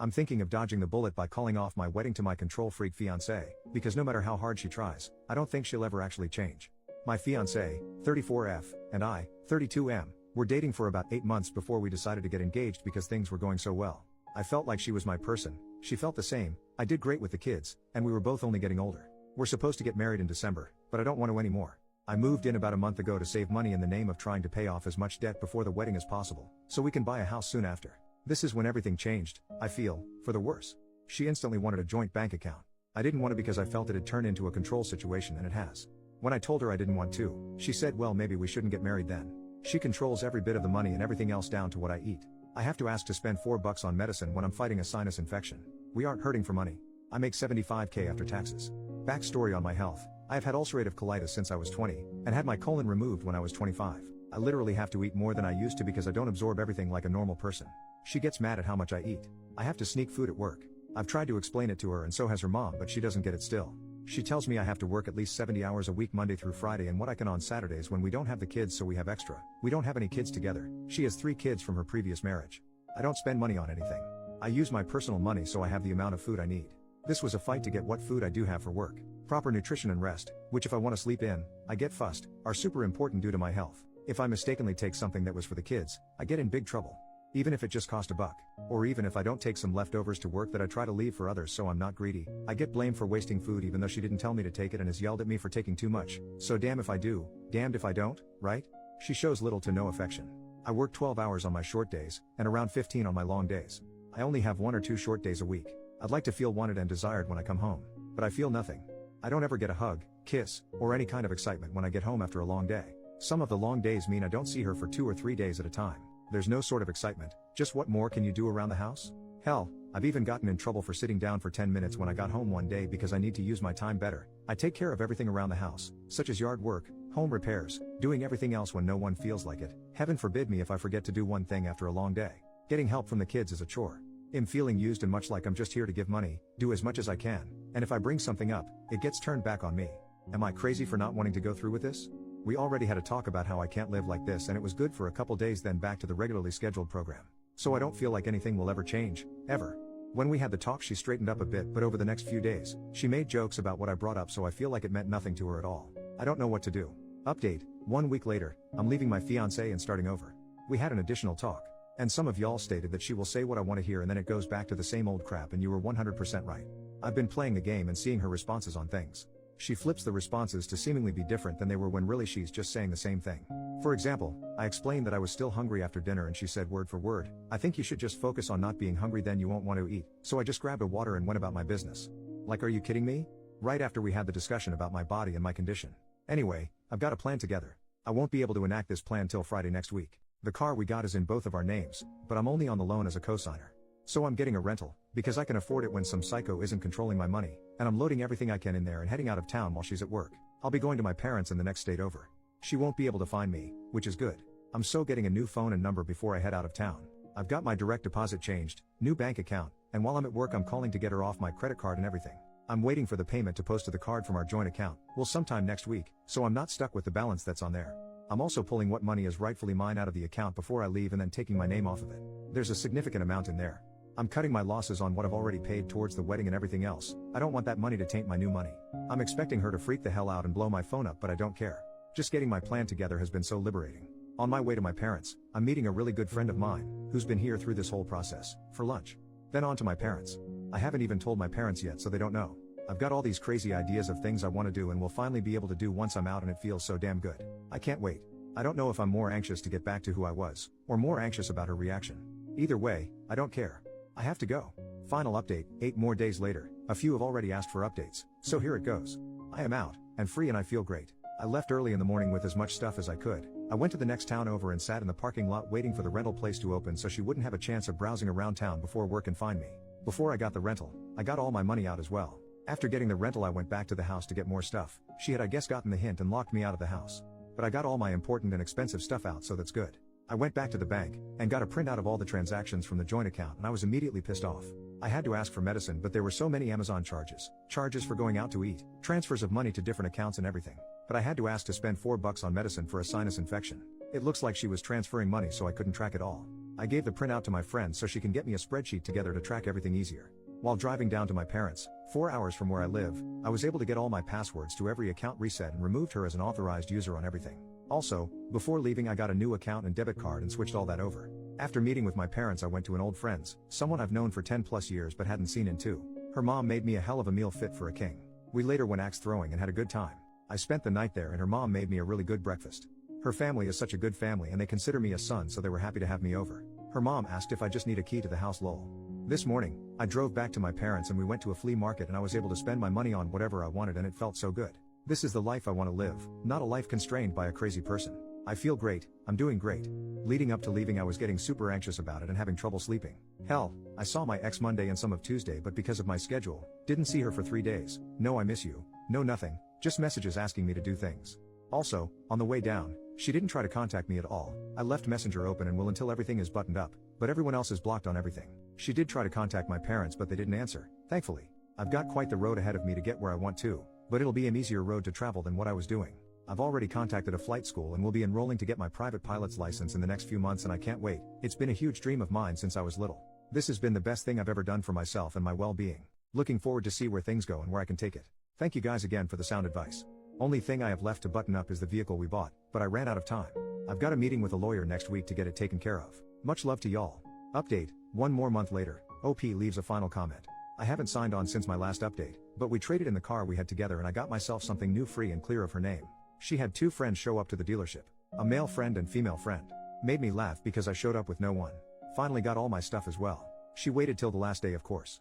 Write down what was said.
I'm thinking of dodging the bullet by calling off my wedding to my control freak fiancée, because no matter how hard she tries, I don't think she'll ever actually change. My fiancée, 34F, and I, 32M, were dating for about 8 months before we decided to get engaged because things were going so well. I felt like she was my person, she felt the same, I did great with the kids, and we were both only getting older. We're supposed to get married in December, but I don't want to anymore. I moved in about a month ago to save money in the name of trying to pay off as much debt before the wedding as possible, so we can buy a house soon after. This is when everything changed, I feel, for the worse. She instantly wanted a joint bank account. I didn't want it because I felt it'd turn into a control situation, and it has. When I told her I didn't want to, she said, well, maybe we shouldn't get married then. She controls every bit of the money and everything else down to what I eat. I have to ask to spend $4 on medicine when I'm fighting a sinus infection. We aren't hurting for money. I make $75K after taxes. Backstory on my health. I have had ulcerative colitis since I was 20, and had my colon removed when I was 25. I literally have to eat more than I used to because I don't absorb everything like a normal person. She gets mad at how much I eat. I have to sneak food at work. I've tried to explain it to her and so has her mom, but she doesn't get it still. She tells me I have to work at least 70 hours a week Monday through Friday and what I can on Saturdays when we don't have the kids, so we have extra. We don't have any kids together. She has 3 kids from her previous marriage. I don't spend money on anything. I use my personal money so I have the amount of food I need. This was a fight to get what food I do have for work. Proper nutrition and rest, which if I want to sleep in, I get fussed, are super important due to my health. If I mistakenly take something that was for the kids, I get in big trouble. Even if it just cost $1. Or even if I don't take some leftovers to work that I try to leave for others so I'm not greedy, I get blamed for wasting food even though she didn't tell me to take it and has yelled at me for taking too much. So damn if I do, damned if I don't, right? She shows little to no affection. I work 12 hours on my short days, and around 15 on my long days. I only have 1 or 2 short days a week. I'd like to feel wanted and desired when I come home. But I feel nothing. I don't ever get a hug, kiss, or any kind of excitement when I get home after a long day. Some of the long days mean I don't see her for 2 or 3 days at a time. There's no sort of excitement, just what more can you do around the house? Hell, I've even gotten in trouble for sitting down for 10 minutes when I got home one day because I need to use my time better. I take care of everything around the house, such as yard work, home repairs, doing everything else when no one feels like it. Heaven forbid me if I forget to do one thing after a long day. Getting help from the kids is a chore. I'm feeling used and much like I'm just here to give money, do as much as I can, and if I bring something up, it gets turned back on me. Am I crazy for not wanting to go through with this? We already had a talk about how I can't live like this, and it was good for a couple days, then back to the regularly scheduled program. So I don't feel like anything will ever change, ever. When we had the talk she straightened up a bit, but over the next few days, she made jokes about what I brought up, so I feel like it meant nothing to her at all. I don't know what to do. Update, 1 week later, I'm leaving my fiancé and starting over. We had an additional talk. And some of y'all stated that she will say what I want to hear and then it goes back to the same old crap, and you were 100% right. I've been playing the game and seeing her responses on things. She flips the responses to seemingly be different than they were when really she's just saying the same thing. For example, I explained that I was still hungry after dinner and she said word for word, I think you should just focus on not being hungry, then you won't want to eat. So I just grabbed a water and went about my business. Like, are you kidding me? Right after we had the discussion about my body and my condition. Anyway, I've got a plan together. I won't be able to enact this plan till Friday next week. The car we got is in both of our names, but I'm only on the loan as a cosigner. So I'm getting a rental, because I can afford it when some psycho isn't controlling my money, and I'm loading everything I can in there and heading out of town while she's at work. I'll be going to my parents in the next state over. She won't be able to find me, which is good. I'm so getting a new phone and number before I head out of town. I've got my direct deposit changed, new bank account, and while I'm at work I'm calling to get her off my credit card and everything. I'm waiting for the payment to post to the card from our joint account, well, sometime next week, so I'm not stuck with the balance that's on there. I'm also pulling what money is rightfully mine out of the account before I leave and then taking my name off of it. There's a significant amount in there. I'm cutting my losses on what I've already paid towards the wedding and everything else. I don't want that money to taint my new money. I'm expecting her to freak the hell out and blow my phone up, but I don't care. Just getting my plan together has been so liberating. On my way to my parents, I'm meeting a really good friend of mine, who's been here through this whole process, for lunch. Then on to my parents. I haven't even told my parents yet, so they don't know. I've got all these crazy ideas of things I want to do and will finally be able to do once I'm out, and it feels so damn good. I can't wait. I don't know if I'm more anxious to get back to who I was, or more anxious about her reaction. Either way, I don't care. I have to go. Final update, 8 more days later, a few have already asked for updates, so here it goes. I am out, and free, and I feel great. I left early in the morning with as much stuff as I could. I went to the next town over and sat in the parking lot waiting for the rental place to open so she wouldn't have a chance of browsing around town before work and find me. Before I got the rental, I got all my money out as well. After getting the rental I went back to the house to get more stuff. She had I guess gotten the hint and locked me out of the house. But I got all my important and expensive stuff out, so that's good. I went back to the bank, and got a printout of all the transactions from the joint account, and I was immediately pissed off. I had to ask for medicine, but there were so many Amazon charges for going out to eat, transfers of money to different accounts and everything. But I had to ask to spend $4 on medicine for a sinus infection. It looks like she was transferring money so I couldn't track it all. I gave the printout to my friend so she can get me a spreadsheet together to track everything easier. While driving down to my parents', 4 hours from where I live, I was able to get all my passwords to every account reset and removed her as an authorized user on everything. Also, before leaving I got a new account and debit card and switched all that over. After meeting with my parents I went to an old friend's, someone I've known for 10 plus years but hadn't seen in 2. Her mom made me a hell of a meal fit for a king. We later went axe throwing and had a good time. I spent the night there and her mom made me a really good breakfast. Her family is such a good family and they consider me a son, so they were happy to have me over. Her mom asked if I just need a key to the house lol. This morning, I drove back to my parents and we went to a flea market and I was able to spend my money on whatever I wanted and it felt so good. This is the life I want to live, not a life constrained by a crazy person. I feel great, I'm doing great. Leading up to leaving I was getting super anxious about it and having trouble sleeping. Hell, I saw my ex Monday and some of Tuesday but because of my schedule, didn't see her for 3 days. No I miss you, no nothing, just messages asking me to do things. Also, on the way down, she didn't try to contact me at all. I left Messenger open and will until everything is buttoned up, but everyone else is blocked on everything. She did try to contact my parents but they didn't answer, thankfully. I've got quite the road ahead of me to get where I want to, but it'll be an easier road to travel than what I was doing. I've already contacted a flight school and will be enrolling to get my private pilot's license in the next few months and I can't wait. It's been a huge dream of mine since I was little. This has been the best thing I've ever done for myself and my well-being. Looking forward to see where things go and where I can take it. Thank you guys again for the sound advice. Only thing I have left to button up is the vehicle we bought, but I ran out of time. I've got a meeting with a lawyer next week to get it taken care of. Much love to y'all. Update, 1 more month later, OP leaves a final comment. I haven't signed on since my last update, but we traded in the car we had together and I got myself something new free and clear of her name. She had 2 friends show up to the dealership. A male friend and female friend. Made me laugh because I showed up with no one. Finally got all my stuff as well. She waited till the last day of course.